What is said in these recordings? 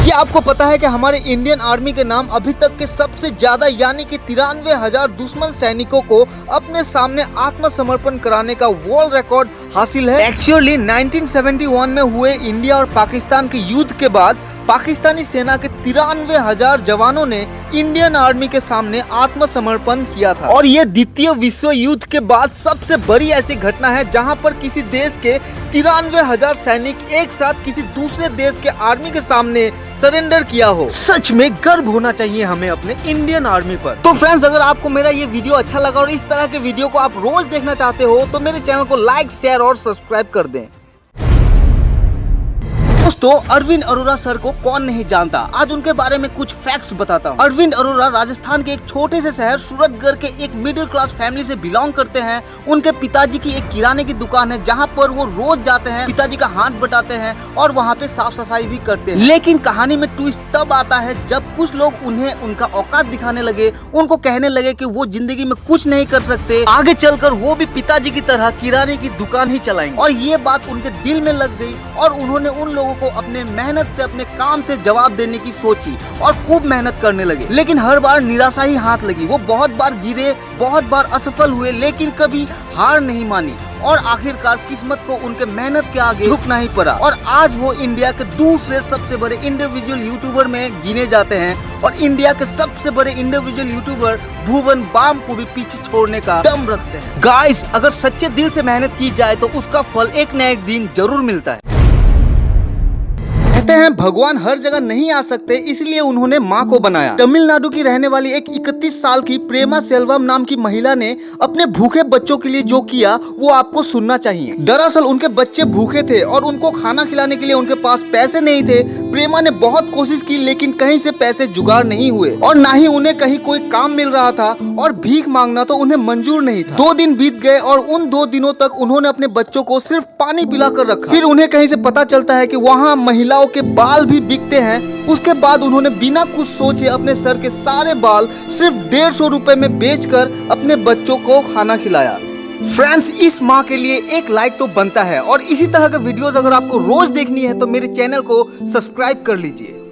क्या आपको पता है कि हमारे इंडियन आर्मी के नाम अभी तक के सबसे ज्यादा यानी कि 93,000 दुश्मन सैनिकों को अपने सामने आत्मसमर्पण कराने का वर्ल्ड रिकॉर्ड हासिल है। एक्चुअली 1971 में हुए इंडिया और पाकिस्तान के युद्ध के बाद पाकिस्तानी सेना के 93,000 जवानों ने इंडियन आर्मी के सामने आत्मसमर्पण किया था और ये द्वितीय विश्व युद्ध के बाद सबसे बड़ी ऐसी घटना है जहां पर किसी देश के 93,000 सैनिक एक साथ किसी दूसरे देश के आर्मी के सामने सरेंडर किया हो। सच में गर्व होना चाहिए हमें अपने इंडियन आर्मी पर। तो फ्रेंड्स, अगर आपको मेरा ये वीडियो अच्छा लगा और इस तरह के वीडियो को आप रोज देखना चाहते हो तो मेरे चैनल को लाइक, शेयर और सब्सक्राइब कर दें। दोस्तों, अरविंद अरोड़ा सर को कौन नहीं जानता। आज उनके बारे में कुछ फैक्ट्स बताता हूँ। अरविंद अरोड़ा राजस्थान के एक छोटे से शहर सूरतगढ़ के एक मिडिल क्लास फैमिली से बिलोंग करते हैं। उनके पिताजी की एक किराने की दुकान है जहाँ पर वो रोज जाते हैं, पिताजी का हाथ बटाते हैं और वहाँ पे साफ सफाई भी करते हैं। लेकिन कहानी में ट्विस्ट तब आता है जब कुछ लोग उन्हें उनका औकात दिखाने लगे, उनको कहने लगे कि वो जिंदगी में कुछ नहीं कर सकते, आगे चलकर वो भी पिताजी की तरह किराने की दुकान ही चलाएंगे। और ये बात उनके दिल में लग गई और उन्होंने उन लोगों को अपने मेहनत से, अपने काम से जवाब देने की सोची और खूब मेहनत करने लगे। लेकिन हर बार निराशा ही हाथ लगी। वो बहुत बार गिरे, बहुत बार असफल हुए, लेकिन कभी हार नहीं मानी और आखिरकार किस्मत को उनके मेहनत के आगे झुकना ही पड़ा। और आज वो इंडिया के दूसरे सबसे बड़े इंडिविजुअल यूट्यूबर में गिने जाते हैं और इंडिया के सबसे बड़े इंडिविजुअल यूट्यूबर भुवन बाम को भी पीछे छोड़ने का दम रखते हैं। गाइस, अगर सच्चे दिल से मेहनत की जाए तो उसका फल एक न एक दिन जरूर मिलता है। कहते हैं भगवान हर जगह नहीं आ सकते, इसलिए उन्होंने माँ को बनाया। तमिलनाडु की रहने वाली एक 31 साल की प्रेमा सेल्वम नाम की महिला ने अपने भूखे बच्चों के लिए जो किया वो आपको सुनना चाहिए। दरअसल उनके बच्चे भूखे थे और उनको खाना खिलाने के लिए उनके पास पैसे नहीं थे। प्रेमा ने बहुत कोशिश की लेकिन कहीं से पैसे जुगाड़ नहीं हुए और ना ही उन्हें कहीं कोई काम मिल रहा था और भीख मांगना तो उन्हें मंजूर नहीं था। 2 दिन बीत गए और उन 2 दिनों तक उन्होंने अपने बच्चों को सिर्फ पानी पिलाकर रखा। फिर उन्हें कहीं से पता चलता है कि वहाँ महिलाओं के बाल भी बिकते हैं। उसके बाद उन्होंने बिना कुछ सोचे अपने सर के सारे बाल सिर्फ 150 रुपए में बेचकर अपने बच्चों को खाना खिलाया। फ्रेंड्स, इस माँ के लिए एक लाइक तो बनता है और इसी तरह के वीडियोस अगर आपको रोज देखनी है तो मेरे चैनल को सब्सक्राइब कर लीजिए।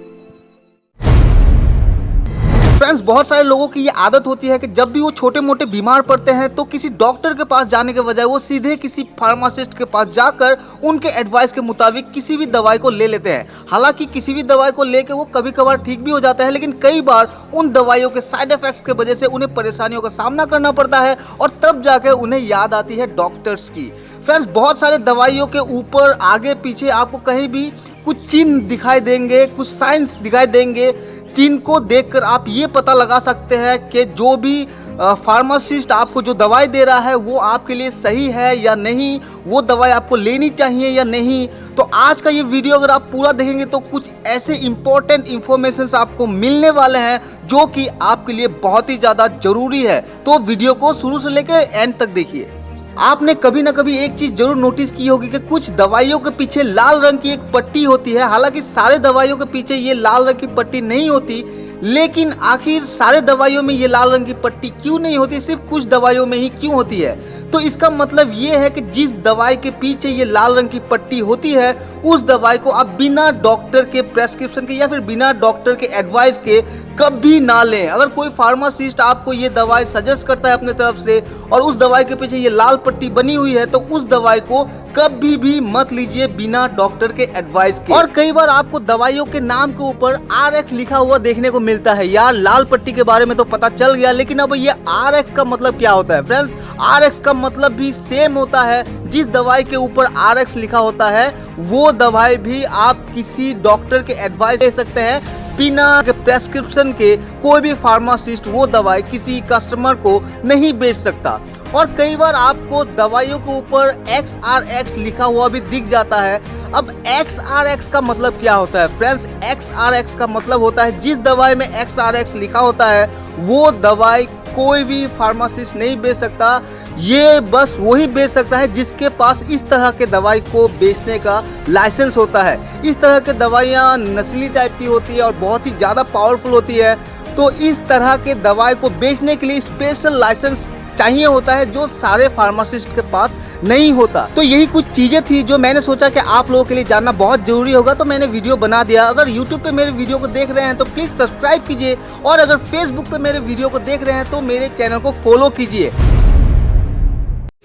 फ्रेंड्स, बहुत सारे लोगों की ये आदत होती है कि जब भी वो छोटे मोटे बीमार पड़ते हैं तो किसी डॉक्टर के पास जाने के बजाय वो सीधे किसी फार्मासिस्ट के पास जाकर उनके एडवाइस के मुताबिक किसी भी दवाई को ले लेते हैं। हालांकि किसी भी दवाई को लेकर वो कभी कभार ठीक भी हो जाता है, लेकिन कई बार उन दवाइयों के साइड इफेक्ट्स के वजह से उन्हें परेशानियों का सामना करना पड़ता है और तब जाकर उन्हें याद आती है डॉक्टर्स की। फ्रेंड्स, बहुत सारे दवाइयों के ऊपर आगे पीछे आपको कहीं भी कुछ चिन्ह दिखाई देंगे, कुछ साइंस दिखाई देंगे। चिन्ह को देखकर आप ये पता लगा सकते हैं कि जो भी फार्मासिस्ट आपको जो दवाई दे रहा है वो आपके लिए सही है या नहीं, वो दवाई आपको लेनी चाहिए या नहीं। तो आज का ये वीडियो अगर आप पूरा देखेंगे तो कुछ ऐसे इंपॉर्टेंट इंफॉर्मेशन आपको मिलने वाले हैं जो कि आपके लिए बहुत ही ज़्यादा जरूरी है। तो वीडियो को शुरू से लेकर एंड तक देखिए। आपने कभी ना कभी एक चीज जरूर नोटिस की होगी कि कुछ दवाइयों के पीछे लाल रंग की एक पट्टी होती है। हालांकि सारे दवाइयों के पीछे ये लाल रंग की पट्टी नहीं होती, लेकिन आखिर सारे दवाइयों में ये लाल रंग की पट्टी क्यों नहीं होती, सिर्फ कुछ दवाइयों में ही क्यों होती है? तो इसका मतलब ये है कि जिस दवाई के पीछे ये लाल रंग की पट्टी होती है उस दवाई को आप बिना डॉक्टर के प्रेस्क्रिप्शन के या फिर बिना डॉक्टर के एडवाइस के कभी ना लें। अगर कोई फार्मासिस्ट आपको ये दवाई सजेस्ट करता है अपने तरफ से और उस दवाई के पीछे ये लाल पट्टी बनी हुई है तो उस दवाई को कभी भी मत लीजिए बिना डॉक्टर के एडवाइस के। और कई बार आपको दवाइयों के नाम के ऊपर RX लिखा हुआ देखने को मिलता है। यार, लाल पट्टी के बारे में तो पता चल गया, लेकिन अब ये RX का मतलब क्या होता है? फ्रेंड्स, RX का मतलब भी सेम होता है। जिस दवाई के ऊपर RX लिखा होता है वो दवाई भी आप किसी डॉक्टर के एडवाइस ले सकते हैं। बिना प्रेस्क्रिप्शन के कोई भी फार्मासिस्ट वो दवाई किसी कस्टमर को नहीं बेच सकता। और कई बार आपको दवाइयों के ऊपर XRX लिखा हुआ भी दिख जाता है। अब XRX का मतलब क्या होता है? फ्रेंड्स, XRX का मतलब होता है जिस दवाई में XRX लिखा होता है वो दवाई कोई भी फार्मासिस्ट नहीं बेच सकता। ये बस वही बेच सकता है जिसके पास इस तरह के दवाई को बेचने का लाइसेंस होता है। इस तरह के दवाइयाँ नस्ली टाइप की होती है और बहुत ही ज़्यादा पावरफुल होती है। तो इस तरह के दवाई को बेचने के लिए स्पेशल लाइसेंस चाहिए होता है जो सारे फार्मासिस्ट के पास नहीं होता। तो यही कुछ चीजें थी जो मैंने सोचा कि आप लोगों के लिए जानना बहुत जरूरी होगा, तो मैंने वीडियो बना दिया। अगर YouTube पे मेरे वीडियो को देख रहे हैं तो प्लीज सब्सक्राइब कीजिए, और अगर Facebook पे मेरे वीडियो को देख रहे हैं तो मेरे चैनल को फॉलो कीजिए।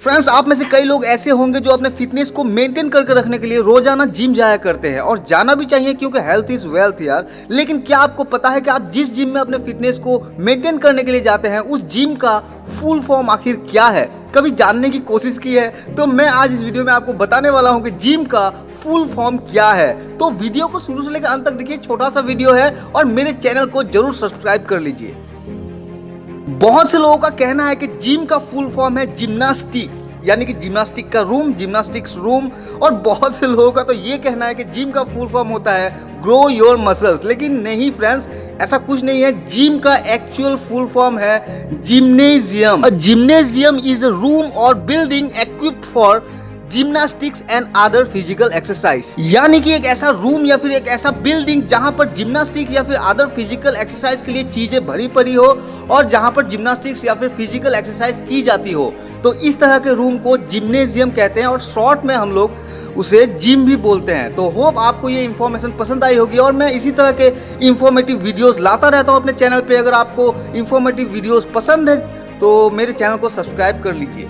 फ्रेंड्स, आप में से कई लोग ऐसे होंगे जो अपने फिटनेस को मेंटेन करके रखने के लिए रोजाना जिम जाया करते हैं, और जाना भी चाहिए क्योंकि हेल्थ इज वेल्थ यार। लेकिन क्या आपको पता है कि आप जिस जिम में अपने फिटनेस को मेंटेन करने के लिए जाते हैं उस जिम का फुल फॉर्म आखिर क्या है? कभी जानने की कोशिश की है? तो मैं आज इस वीडियो में आपको बताने वाला हूं कि जिम का फुल फॉर्म क्या है। तो वीडियो को शुरू से लेकर अंत तक देखिए, छोटा सा वीडियो है, और मेरे चैनल को जरूर सब्सक्राइब कर लीजिए। बहुत से लोगों का कहना है कि जिम का फुल फॉर्म है जिम्नास्टिक, यानी कि जिम्नास्टिक का रूम, जिम्नास्टिक्स रूम। और बहुत से लोगों का तो ये कहना है कि जिम का फुल फॉर्म होता है ग्रो योर मसल्स। लेकिन नहीं फ्रेंड्स, ऐसा कुछ नहीं है। जिम का एक्चुअल फुल फॉर्म है gymnasium. Gymnasium is a room or building equipped for gymnastics and other physical exercise, यानी कि एक ऐसा रूम या फिर एक ऐसा बिल्डिंग जहां पर जिम्नास्टिक या फिर अदर फिजिकल एक्सरसाइज के लिए चीजें भरी पड़ी हो, और जहां पर जिम्नास्टिक्स या फिर फिजिकल एक्सरसाइज की जाती हो। तो इस तरह के रूम को जिम्नेजियम कहते हैं, और शॉर्ट में हम लोग उसे जिम भी बोलते हैं। तो होप आपको ये इन्फॉर्मेशन पसंद आई होगी, और मैं इसी तरह के इंफॉर्मेटिव वीडियोस लाता रहता हूँ अपने चैनल पे। अगर आपको इंफॉर्मेटिव वीडियोस पसंद है तो मेरे चैनल को सब्सक्राइब कर लीजिए।